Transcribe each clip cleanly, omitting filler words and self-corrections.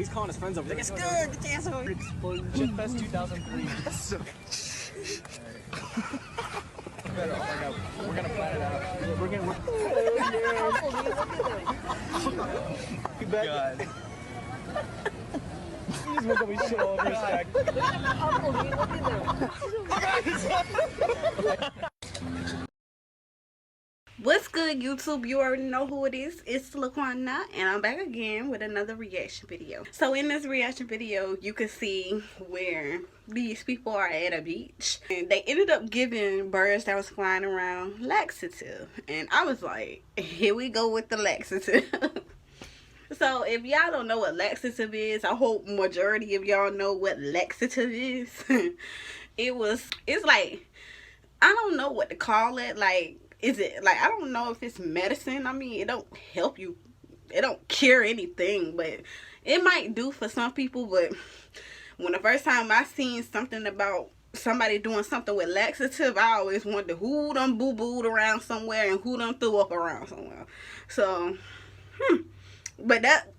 he's calling his friends over there. It's good. Get the ass over. Shit Fest 2003. So. We're gonna plan it out. We're gonna. God. He's gonna be shit all over his back. What's good, YouTube? You already know who it is. It's Laquana, and I'm back again with another reaction video. So in this reaction video, you can see where these people are at a beach, and they ended up giving birds that was flying around laxative, and I was like, here we go with the laxative. So if y'all don't know what laxative is, I hope majority of y'all know what laxative is. It's like, I don't know what to call it. Like, is it like, I don't know if it's medicine. I mean, it don't help you, it don't cure anything, but it might do for some people. But when the first time I seen something about somebody doing something with laxative, I always wondered who done boo-booed around somewhere and who done threw up around somewhere. So but that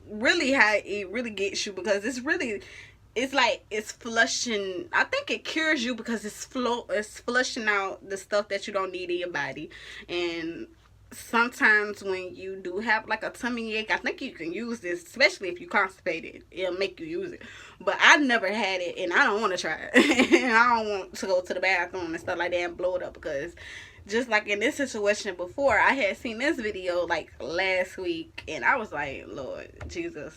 really how it really gets you, because it's like it's flushing. I think it cures you because it's flushing out the stuff that you don't need in your body. And sometimes when you do have like a tummy ache, I think you can use this, especially if you constipated. It'll make you use it. But I never had it, and I don't want to try it. And I don't want to go to the bathroom and stuff like that and blow it up, because just like in this situation before, I had seen this video like last week, and I was like, Lord Jesus,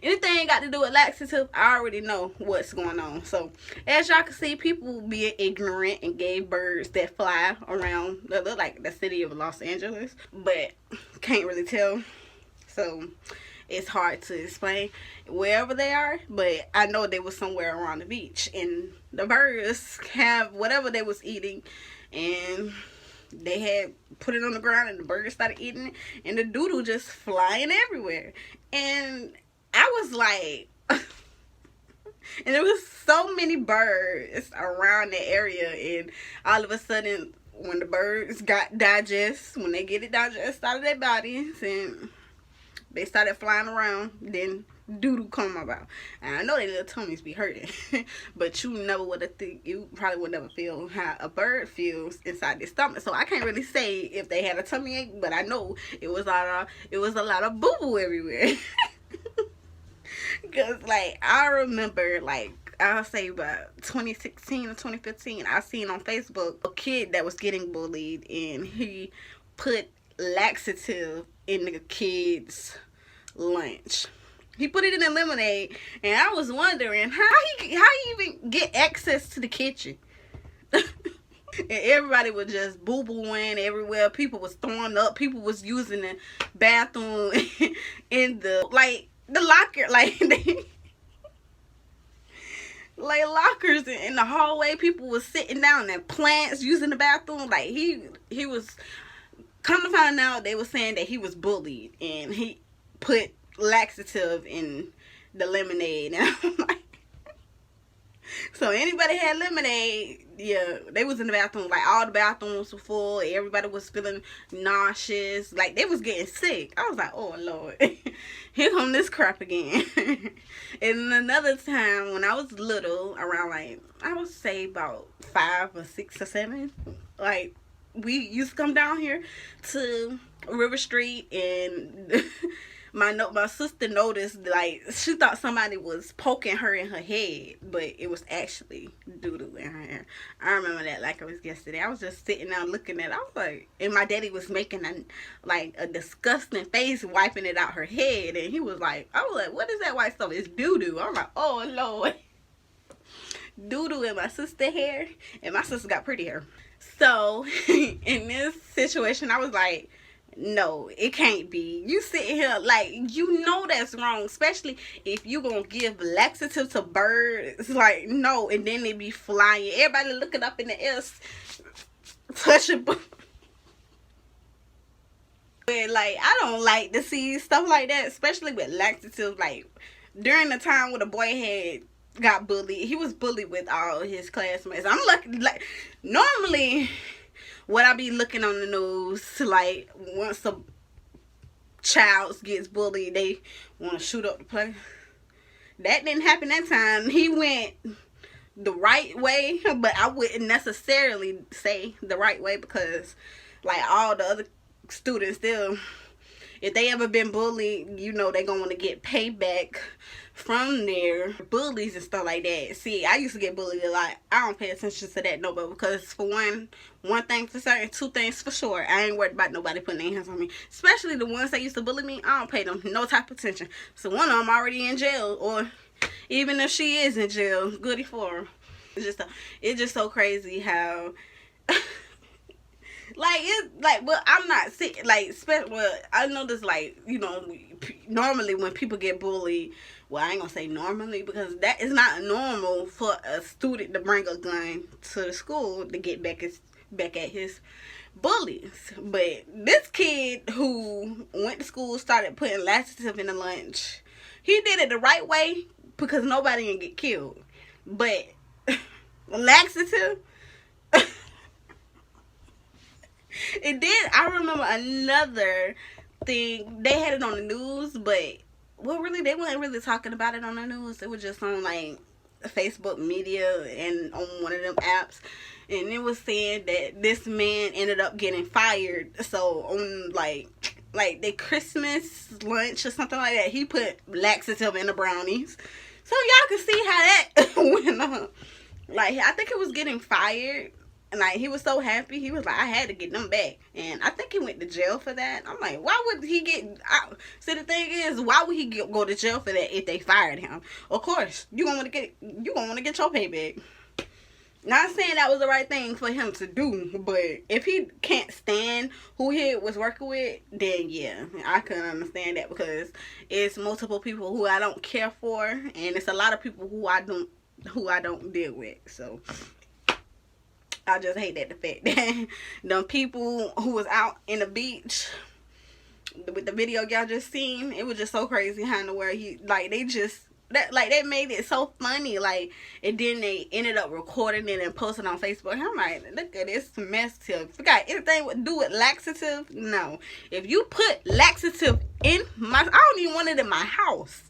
anything got to do with laxative, I already know what's going on. So as y'all can see, people being ignorant and gave birds that fly around that look like the city of Los Angeles, but can't really tell. So it's hard to explain wherever they are, but I know they was somewhere around the beach, and the birds have whatever they was eating, and they had put it on the ground, and the birds started eating it, and the doodle just flying everywhere. And I was like, and there was so many birds around the area, and all of a sudden, when the birds got digest, when they get it digest out of their bodies, and they started flying around, then doodle come about. And I know their little tummies be hurting, but you never would have think, you probably would never feel how a bird feels inside their stomach. So I can't really say if they had a tummy ache, but I know it was a lot of boo boo everywhere. Because like I remember, like I'll say about 2016 or 2015, I seen on Facebook a kid that was getting bullied, and he put laxative in the kid's lunch. He put it in the lemonade, and I was wondering how he even get access to the kitchen. And everybody was just boo-booing everywhere. People was throwing up. People was using the bathroom in the locker, like lockers in the hallway. People was sitting down, and plants using the bathroom. Like he was, come to find out, they were saying that he was bullied, and he put laxative in the lemonade. And I'm like, so anybody had lemonade, yeah, they was in the bathroom. Like all the bathrooms were full. Everybody was feeling nauseous. Like they was getting sick. I was like, oh Lord, here come this crap again. And another time when I was little, around like, I would say about 5 or 6 or 7, like we used to come down here to River Street, and my sister noticed, like, she thought somebody was poking her in her head, but it was actually doodle in her hair. I remember that like it was yesterday. I was just sitting there looking at it. I was like, and my daddy was making a disgusting face, wiping it out her head, and he was like, I was like, what is that white stuff? It's doo-doo. I'm like, oh Lord. Doodle in my sister's hair, and my sister got pretty hair. So in this situation, I was like, no, it can't be. You sitting here like, you know that's wrong, especially if you gonna give laxative to birds. Like, no. And then they be flying, everybody looking up in the air, touching. But like, I don't like to see stuff like that, especially with laxative. Like during the time when the boy had got bullied, he was bullied with all his classmates. I'm lucky, like normally what I be looking on the news, like once a child gets bullied, they want to shoot up the place. That didn't happen that time. He went the right way, but I wouldn't necessarily say the right way because, like, all the other students still, if they ever been bullied, you know, they gonna want to get payback from their bullies and stuff like that. See, I used to get bullied a lot. I don't pay attention to that no, but because for one thing for certain, two things for sure, I ain't worried about nobody putting their hands on me, especially the ones that used to bully me. I don't pay them no type of attention. So one of them already in jail, or even if she is in jail, goody for her. It's just so crazy how well, I'm not sick, well, I know this, like, you know, normally when people get bullied, well, I ain't gonna say normally, because that is not normal for a student to bring a gun to the school to get back at his bullies. But this kid who went to school started putting laxative in the lunch. He did it the right way because nobody didn't get killed. But laxative, it did. I remember another thing. They had it on the news, but really, they weren't really talking about it on the news. It was just on, like, Facebook media and on one of them apps. And it was saying that this man ended up getting fired. So on, like the Christmas lunch or something like that, he put laxative in the brownies. So y'all can see how that went on. Like, I think he was getting fired. And, like, he was so happy. He was like, I had to get them back. And I think he went to jail for that. I'm like, why would he get out? See, the thing is, why would he go to jail for that if they fired him? Of course, you're going to want to get your payback. Not saying that was the right thing for him to do, but if he can't stand who he was working with, then yeah, I can understand that, because it's multiple people who I don't care for, and it's a lot of people who I don't deal with. So I just hate that the fact that the people who was out in the beach with the video y'all just seen, it was just so crazy how in the world they made it so funny, like, and then they ended up recording it and posting on Facebook. I'm like, look at this mess here. Forgot anything to do with laxative? No. If you put laxative in I don't even want it in my house.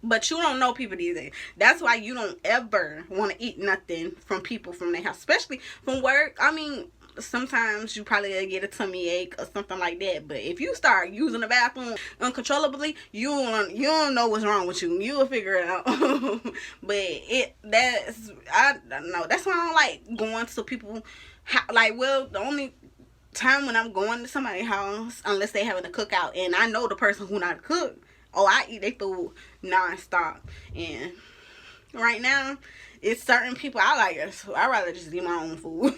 But you don't know people these days. That's why you don't ever want to eat nothing from people from their house, especially from work. I mean, sometimes you probably get a tummy ache or something like that. But if you start using the bathroom uncontrollably, you don't know what's wrong with you. You'll figure it out. But I don't know. That's why I don't like going to people. The only time when I'm going to somebody's house, unless they having a cookout and I know the person who not cook. Oh, I eat their food non-stop. And right now, it's certain people I like. So I rather just eat my own food.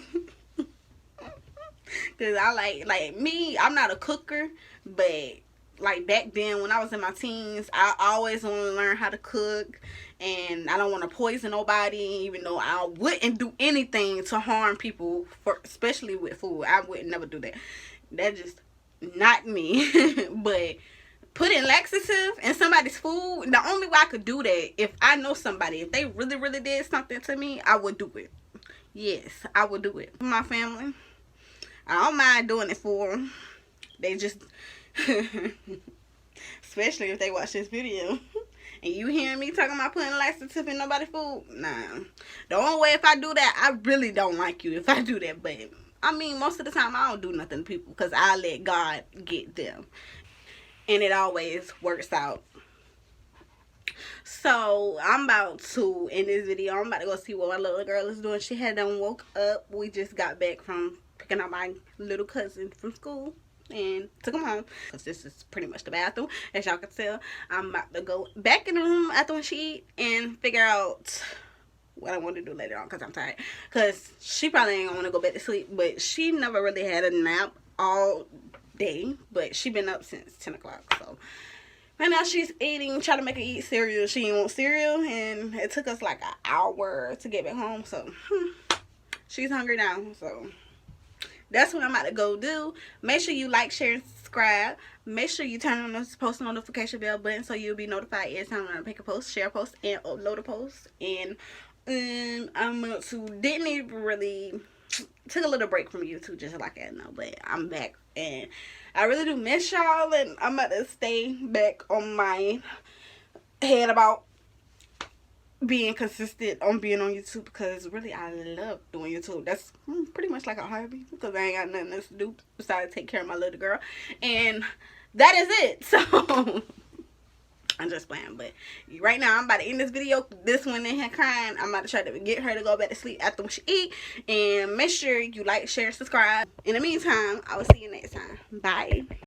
Because I like me, I'm not a cooker. But, like, back then when I was in my teens, I always want to learn how to cook. And I don't want to poison nobody, even though I wouldn't do anything to harm people, especially with food. I would never do that. That's just not me. But putting laxative in somebody's food, the only way I could do that, if I know somebody, if they really, really did something to me, I would do it. Yes, I would do it. My family, I don't mind doing it for them. They just, especially if they watch this video, and you hearing me talking about putting laxative in nobody's food, nah. The only way if I do that, I really don't like you if I do that, but I mean, most of the time, I don't do nothing to people, because I let God get them. And it always works out. So, I'm about to, in this video, I'm about to go see what my little girl is doing. She had done woke up. We just got back from picking up my little cousin from school and took him home. Because this is pretty much the bathroom, as y'all can tell. I'm about to go back in the room after when she eat and figure out what I want to do later on, because I'm tired. Because she probably ain't going to want to go back to sleep. But she never really had a nap all day, but she been up since 10 o'clock. So right now she's eating, trying to make her eat cereal. She didn't want cereal, and it took us like an hour to get back home. So she's hungry now. So that's what I'm about to go do. Make sure you like, share, and subscribe. Make sure you turn on the post notification bell button so you'll be notified every time I make a post, share a post, and upload a post. And I'm going to didn't even really took a little break from YouTube, just like I know, but I'm back, and I really do miss y'all, and I'm about to stay back on my head about being consistent on being on YouTube, because really I love doing YouTube. That's pretty much like a hobby, because I ain't got nothing else to do besides take care of my little girl, and that is it. So I'm just playing, but right now I'm about to end this video. This one in here crying. I'm about to try to get her to go back to sleep after she eat, and make sure you like, share, subscribe. In the meantime, I will see you next time. Bye.